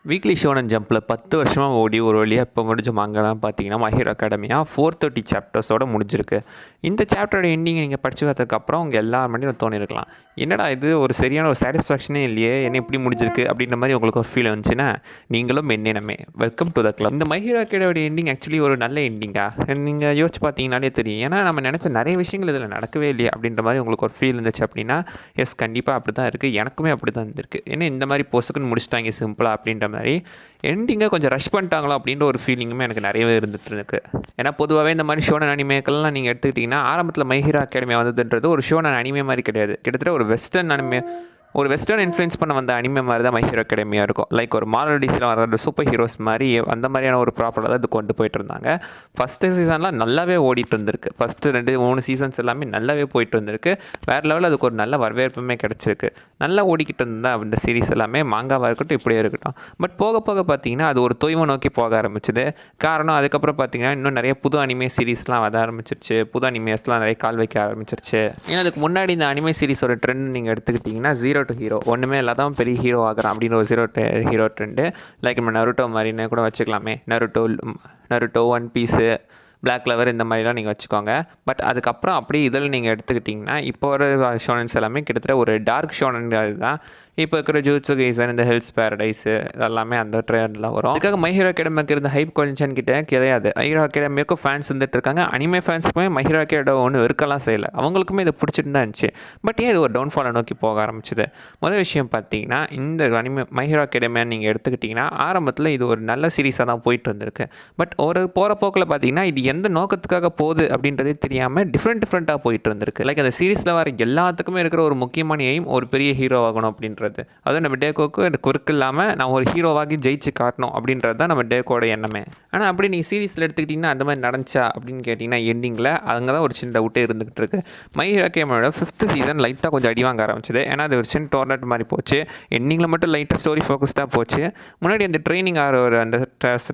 Weekly shonen ஜம்பில் 10 வருஷமாக ஓடி ஒரு வழியாக இப்போ முடிஞ்ச மாங்கலாம் பார்த்தீங்கன்னா மை ஹீரோ அகாடமியா 430 சாப்டர்ஸோட முடிஞ்சிருக்கு. இந்த சாப்டரோட எண்டிங்கை நீங்கள் படிச்சுக்கிறதுக்கப்புறம் உங்கள் எல்லார் மணியும் தோணிருக்கலாம், என்னடா இது ஒரு சரியான ஒரு சாட்டிஸ்ஃபேக்ஷனே இல்லையே, என்ன இப்படி முடிஞ்சிருக்கு அப்படின்ற மாதிரி உங்களுக்கு ஒரு ஃபீல் வந்துச்சுன்னா நீங்களும் என்னமே வெல்கம் டு த கிளப். இந்த மை ஹீரோ அகாடமியோட எண்டிங் ஆக்சுவலி ஒரு நல்ல எண்டிங்கா நீங்கள் யோசிச்சு பார்த்தீங்கன்னாலே தெரியும். ஏன்னா நம்ம நினச்ச நிறைய விஷயங்கள் இதில் நடக்கவே இல்லையே அப்படின்ற மாதிரி உங்களுக்கு ஒரு ஃபீல் இருந்துச்சு அப்படின்னா எஸ் கண்டிப்பாக அப்படி தான் இருக்குது. எனக்குமே அப்படி தான் இருந்திருக்கு. ஏன்னா இந்த மாதிரி பொசுக்குன்னு முடிச்சிட்டாங்க சிம்பிளாக அப்படின்ற மாதிரி எண்டிங்கை கொஞ்சம் ரஷ் பண்ணிட்டாங்களோ அப்படின்ற ஒரு ஃபீலிங்குமே எனக்கு நிறையவே இருந்துட்டு இருக்கு. ஏன்னா பொதுவாகவே இந்த மாதிரி ஷோனன் அனிமேக்கள்லாம் நீங்கள் எடுத்துக்கிட்டிங்கன்னா ஆரம்பத்தில் மை ஹீரோ அகாடமி வந்ததுன்றது ஒரு ஷோனன் அனிமே மாதிரி கிடையாது, கிட்டத்தட்ட ஒரு வெஸ்டர்ன் இன்ஃப்ளூயன்ஸ் பண்ண வந்த அனிமே மாதிரி தான் மை ஹீரோ அகாடமியாக இருக்கும். லைக் ஒரு மார்வல் டிசியில் வர சூப்பர் ஹீரோஸ் மாதிரி அந்த மாதிரியான ஒரு ப்ராப்பராக தான் இது கொண்டு போயிட்டு இருந்தாங்க. ஃபஸ்ட்டு சீசன்லாம் நல்லாவே ஓடிட்டு இருந்திருக்கு. ஃபஸ்ட்டு 2-3 சீசன்ஸ் எல்லாமே நல்லாவே போயிட்டு இருந்திருக்கு. வேறு லெவலில் அதுக்கு ஒரு நல்ல வரவேற்புமே கிடச்சிருக்கு. நல்லா ஓடிக்கிட்டு இருந்தா அந்த சீரிஸ் எல்லாமே மாங்காவாக இருக்கட்டும் இப்படியே இருக்கட்டும். பட் போக போக பார்த்தீங்கன்னா அது ஒரு தொய்வை நோக்கி போக ஆரம்பிச்சுது. காரணம் அதுக்கப்புறம் பார்த்தீங்கன்னா இன்னும் நிறைய புது அனிமே சீரிஸ்லாம் வர ஆரம்பிச்சிருச்சு. புது அனிமேஸ்லாம் நிறைய கால் வைக்க ஆரம்பிச்சிருச்சு. ஏன்னா அதுக்கு முன்னாடி இந்த அனிமே சீரிஸோட ட்ரெண்ட் நீங்கள் எடுத்துக்கிட்டிங்கன்னா ஜீரோ டு ஹீரோ, ஒன்றுமே இல்லாதான் பெரிய ஹீரோ ஆகிறான் அப்படின்னு ஒரு ஹீரோ ட்ரெண்டு. லைக் நம்ம நருட்டோ மாதிரின்னு கூட வச்சுக்கலாமே. Naruto one piece, black lover இந்த மாதிரிலாம் நீங்கள் வச்சுக்கோங்க. பட் அதுக்கப்புறம் அப்படியே இதில் நீங்கள் எடுத்துக்கிட்டிங்கன்னா இப்போ ஒரு ஷோனன்ஸ் எல்லாமே கிட்டத்தட்ட ஒரு டார்க் ஷோனன் தான். இப்போ இருக்கிற ஜூட்ஸு கைசன், இந்த ஹெல்ஸ் பேரடைஸு இதெல்லாமே அந்த ட்ரெண்டில் வரும். அதுக்காக மை ஹீரோ அகாடமிக்கு இருந்த ஹைப் கொஞ்சம் கிட்டே கிடையாது. மை ஹீரோ அகாடமிக்கும் ஃபேன்ஸ் இருந்துட்டு இருக்காங்க. அனிமே ஃபேன்ஸுக்குமே மை ஹீரோ அகாடமி ஒன்று இருக்கலாம் செய்யலை, அவங்களுக்குமே இதை பிடிச்சிட்டு தான் இருந்துச்சு. பட் ஏன் இது ஒரு டவுன்ஃபாலை நோக்கி போக ஆரம்பிச்சுது? முதல் விஷயம் பார்த்தீங்கன்னா இந்த மை ஹீரோ அகாடமியை நீங்கள் எடுத்துக்கிட்டிங்கன்னா ஆரம்பத்தில் இது ஒரு நல்ல சீரீஸாக தான் போயிட்டு இருந்திருக்கு. பட் ஒரு போகிற போக்கில் பார்த்தீங்கன்னா இது எந்த நோக்கத்துக்காக போகுது அப்படின்றதே தெரியாமல் டிஃப்ரெண்ட்டாக போயிட்டு இருந்திருக்கு. லைக் அந்த சீரீஸில் வர எல்லாத்துக்குமே இருக்கிற ஒரு முக்கியமான எய்ம் ஒரு பெரிய ஹீரோ ஆகணும் அப்படின்றது. அதுவும் நம்ம டேக்கோக்கு அந்த குறுக்கு இல்லாமல் நான் ஒரு ஹீரோவாகி ஜெயிச்சு காட்டணும் அப்படின்றது தான் நம்ம டேக்கோட எண்ணமே. ஆனால் அப்படி நீங்கள் சீரீஸில் எடுத்துக்கிட்டிங்கன்னா அந்த மாதிரி நடந்துச்சா அப்படின்னு கேட்டிங்கன்னா எண்டிங்கில் அங்கே தான் ஒரு சின்ன டவுட்டே இருந்துகிட்டு இருக்கு. மை ஹீரோ அகாடமியோட 5th சீசன் லைட்டாக கொஞ்சம் அடி வாங்க ஆரம்பிச்சது. ஏன்னா அது ஒரு சின்ன டோர்னட் மாதிரி போச்சு. எண்டிங்கில் மட்டும் லைட்டாக ஸ்டோரி ஃபோக்கஸ்டாக போச்சு. முன்னாடி அந்த ட்ரைனிங் ஆகிற ஒரு அந்த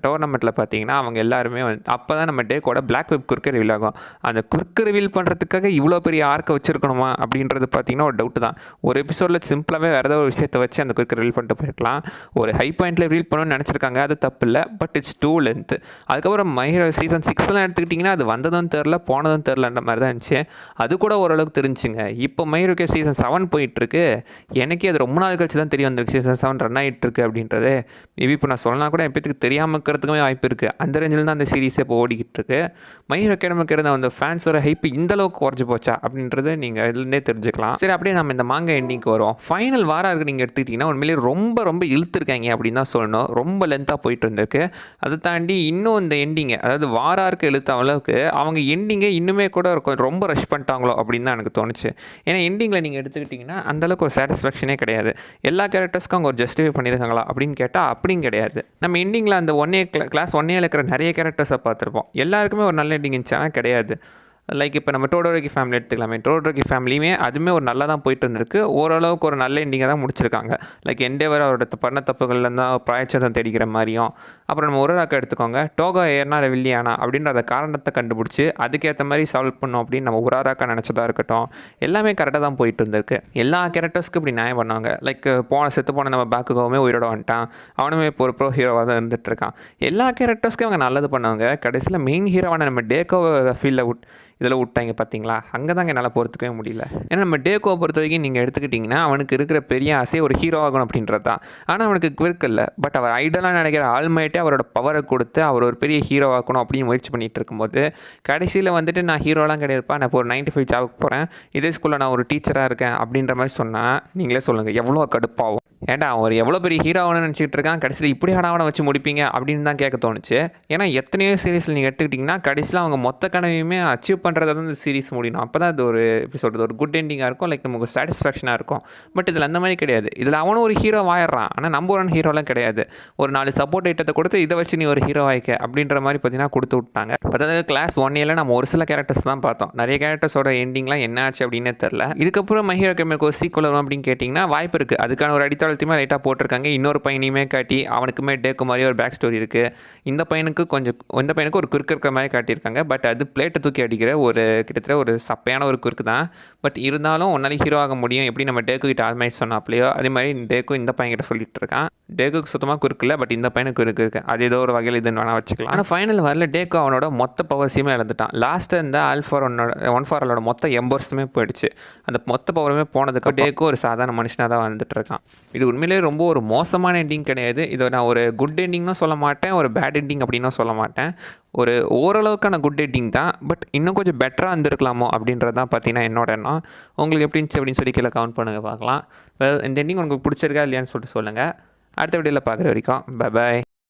டோர்னமெண்ட்டில் பார்த்தீங்கன்னா அவங்க எல்லாருமே அப்போ தான் நம்ம டேக்கோட பிளாக் வெப் குறுக்க ரிவீல் ஆகும். அந்த குறுக்கு ரிவீல் பண்ணுறதுக்காக இவ்வளோ பெரிய ஆர்க்கை வச்சுருக்கணுமா அப்படின்றது பார்த்தீங்கன்னா ஒரு டவுட்டு தான். ஒரு எபிசோடில் சிம்பிளாகவே வேறு ஏதாவது ஒரு விஷயத்தை வச்சு அந்த குறுக்கு ரிவீல் பண்ணிட்டு போயிருக்கலாம். ஒரு ஹை பாயிண்டில் ரிவீல் பண்ணணும்னு நினச்சிருக்காங்க, அது தப்பு இல்லை. But it's too length. அதுக்கப்புறம் மை ஹீரோ சீசன் 6 எடுத்துக்கிட்டிங்கன்னா அது வந்ததும் தெரில போனதும் தெரிலன்ற மாதிரி தான் இருந்துச்சு. அது கூட ஓரளவுக்கு தெரிஞ்சுங்க. இப்போ மை ஹீரோ சீசன் 7 போயிட்டுருக்கு. எனக்கே அது ரொம்ப நாள் கழிச்சு தான் தெரிய வந்திருக்கு சீசன் 7 ரன் ஆகிட்டுருக்கு அப்படின்றது. மேபி இப்போ நான் சொல்லலாம் கூட எப்போத்துக்கு தெரியாமல் இருக்கிறதுக்குமே வாய்ப்பு இருக்குது. அந்த ரேஞ்சில் தான் அந்த சீரீஸே இப்போ ஓடிக்கிட்டு இருக்கு. மை ஹீரோ அகாடமிக்கு இருந்த அந்த ஃபேன்ஸோட ஹைப் இந்த அளவுக்கு குறைஞ்சி போச்சா அப்படின்றது நீங்கள் இதுலேருந்தே தெரிஞ்சுக்கலாம். சரி, அப்படியே நம்ம இந்த மாங்கா எண்டிங்க்கு வரும். ஃபைனல் வாராருக்கு நீங்கள் எடுத்துக்கிட்டிங்கன்னா உண்மையிலேயே ரொம்ப இழுத்துருக்காங்க அப்படின்னு தான் சொல்லணும். ரொம்ப லென்த்தாக போயிட்டு இருந்திருக்கு. அதை தாண்டி இன்னும் இந்த எண்டிங்கை, அதாவது வாராருக்கு இழுத்த அளவுக்கு அவங்க எண்டிங்கை இன்னுமே கூட ரொம்ப ரஷ் பண்ணிட்டாங்களோ அப்படின்னு தான் எனக்கு தோணுச்சு. ஏன்னா எண்டிங்கில் நீங்கள் எடுத்துக்கிட்டிங்கன்னா அந்தளவுக்கு ஒரு சாட்டிஸ்ஃபேக்ஷனே கிடையாது. எல்லா கேரக்டர்ஸ்க்கும் அவங்க ஒரு ஜஸ்டிஃபை பண்ணியிருக்காங்களா அப்படின்னு கேட்டால் அப்படியும் கிடையாது. நம்ம எண்டிங்கில் அந்த கிளாஸ் 1A இருக்கிற நிறைய கேரக்டர்ஸை பார்த்துருப்போம். எல்லாருக்குமே ஒரு நல்ல எண்டிங் இருந்துச்சுன்னா கிடையாது. லைக் இப்போ நம்ம டோடோரோகி ஃபேமிலி எடுத்துக்கலாமே. டோடோரோகி ஃபேமிலியுமே அதுவுமே ஒரு நல்லா தான் போயிட்டு இருந்திருக்கு. ஓரளவுக்கு ஒரு நல்ல எண்டிங்கை தான் முடிச்சிருக்காங்க. லைக் எண்டேவர் அவரோட பண்ண தப்புகள்லேருந்து தான் பிராயச்சதம் தேடிக்கிற மாதிரியும். அப்புறம் நம்ம உரராக்கா எடுத்துக்கோங்க. டோகோ ஏன்னா அதை வில்லியானா அப்படின்ற அந்த காரணத்தை கண்டுபிடிச்சி அதுக்கேற்ற மாதிரி சால்வ் பண்ணோம் அப்படின்னு நம்ம உரராக்கா நினச்சதா இருக்கட்டும், எல்லாமே கரெக்டாக தான் போயிட்டு இருந்திருக்கு. எல்லா கேரக்டர்ஸ்க்கும் இப்படி நியாயம் பண்ணுவாங்க. லைக் செத்து போன நம்ம பேக்குகவுமே உயிரோட வந்துட்டான், அவனுமே இப்போ ஒரு ப்ரோ ஹீரோவாக தான் இருந்துகிட்டு இருக்கான். எல்லா கேரக்டர்ஸ்க்கும் அவங்க நல்லது பண்ணுவாங்க. கடைசியில் மெயின் ஹீரோவான நம்ம டேக்கோ ஃபீல்டில் இதில் விட்டாங்க பார்த்தீங்களா, அங்கே தாங்க என்னால் பொறுத்துக்கவே முடியல. ஏன்னா நம்ம டேக்கோவை பொறுத்த வரைக்கும் நீங்கள் எடுத்துக்கிட்டிங்கன்னா அவனுக்கு இருக்கிற பெரிய ஆசையை ஒரு ஹீரோ ஆகணும் அப்படின்றது தான். ஆனால் அவனுக்கு குவிர்க்கு இல்லை. பட் அவர் ஐடலாக நினைக்கிற ஆல்மைட்டே அவரோட பவரை கொடுத்து அவர் ஒரு பெரிய ஹீரோ ஆகணும் அப்படின்னு முயற்சி பண்ணிகிட்டு இருக்கும்போது கடைசியில் வந்துட்டு நான் ஹீரோலாம் கிடையாதுப்பா, நான் இப்போ ஒரு 95 ஜாபுக்கு போகிறேன், இதே ஸ்கூலில் நான் ஒரு டீச்சராக இருக்கேன் அப்படின்ற மாதிரி சொன்னால் நீங்களே சொல்லுங்கள் எவ்வளோ கடுப்பாகும். ஏன்டா அவர் எவ்வளோ பெரிய ஹீரோ ஆகணும்னு நினச்சிக்கிட்டு இருக்கான், கடைசியில் இப்படி ஆடவனை வச்சு முடிப்பீங்க அப்படின்னு தான் கேட்க தோணுச்சு. ஏன்னா எத்தனையோ சீரீஸில் நீங்கள் எடுத்துக்கிட்டிங்கன்னா கடைசியில் அவங்க மொத்த கனவையுமே அச்சீவ் பண்ணுறதை தான் இந்த சீரீஸ் முடியணும். அப்போ தான் அது ஒரு எப்படி சொல்கிறது, ஒரு குட் எண்டிங்காக இருக்கும். லைக் நமக்கு சாட்டிஸ்ஃபேக்ஷனாக இருக்கும். பட் இதில் அந்த மாதிரி கிடையாது. இதில் அவனும் ஒரு ஹீரோ ஆயிடுறான். ஆனால் நம்பர் 1 ஹீரோலாம் கிடையாது. ஒரு 4 சப்போர்ட் ஐட்டத்தை கொடுத்து இதை வச்சு நீ ஒரு ஹீரோ ஆயிக்க அப்படின்ற மாதிரி பார்த்தீங்கன்னா கொடுத்து விட்டாங்க. அதாவது கிளாஸ் 1Aல நம்ம ஒரு சில கேரக்டர்ஸ் தான் பார்த்தோம். நிறைய கேரக்டர்ஸோட எண்டிங்லாம் என்ன ஆச்சு அப்படின்னே தெரில. இதுக்கப்புறம் மை ஹீரோ அகாடமிக்கு ஒரு சீக்வல் வரும் அப்படின்னு கேட்டிங்கன்னா வாய்ப்பு இருக்குது. அதுக்கான ஒரு அடித்தளத்தையுமே லைட்டாக போட்டிருக்காங்க. இன்னொரு பையனையுமே காட்டி அவனுக்குமே டேக்கு மாதிரி ஒரு பேக் ஸ்டோரி இருக்குது. இந்த பையனுக்கு ஒரு குறுக்க இருக்கிற மாதிரி காட்டியிருக்காங்க. பட் அது பிளேட்டை தூக்கி அடிக்கிற ஒரு கிட்டத்தட்ட ஒரு சப்பையான ஒரு குறுக்கு தான். பட் இருந்தாலும் உன்னால் ஹீரோ ஆக முடியும் எப்படி நம்ம டேக்கு கிட்ட ஆல்மைஸ் சொன்னாப்லையோ அதே மாதிரி டேக்கும் இந்த பையன்கிட்ட சொல்லிட்டு இருக்கான். டேக்குக்கு சுத்தமாக குறுக்கு இல்லை, பட் இந்த பையனுக்கு குறுக்கு இருக்குது. அது ஏதோ ஒரு வகையில் இதுன்னு வேணால் வச்சுக்கலாம். ஆனால் ஃபைனல் வரல டேக்கு அவனோட மொத்த பவர்ஸையுமே இழந்துட்டான். லாஸ்ட்டு இந்த ஒன் ஃபார் ஆலோட மொத்த எம்பர்ஸுமே போயிடுச்சு. அந்த மொத்த பவருமே போனதுக்கு டேக்கும் ஒரு சாதாரண மனுஷனாக தான் வந்துட்டு இருக்கான். இது உண்மையிலேயே ரொம்ப ஒரு மோசமான எண்டிங் கிடையாது. இதை நான் ஒரு குட் எண்டிங்னும் சொல்ல மாட்டேன், ஒரு பேட் எண்டிங் அப்படின்னும் சொல்ல மாட்டேன். ஒரு ஓரளவுக்கான குட் எண்டிங் தான். பட் இன்னும் கொஞ்சம் பெட்டராக இருந்திருக்கலாமோ அப்படின்றது தான் பார்த்தீங்கன்னா என்னோட எண்ணம். உங்களுக்கு எப்படி இருந்துச்சு அப்படின்னு சொல்லி கீழே கமெண்ட் பண்ணுங்கள் பார்க்கலாம். இந்த எண்டிங் உங்களுக்கு பிடிச்சிருக்கா இல்லையான்னு சொல்லிட்டு சொல்லுங்கள். அடுத்த வீடியோவில் பார்க்குற வரைக்கும் பை பாய்.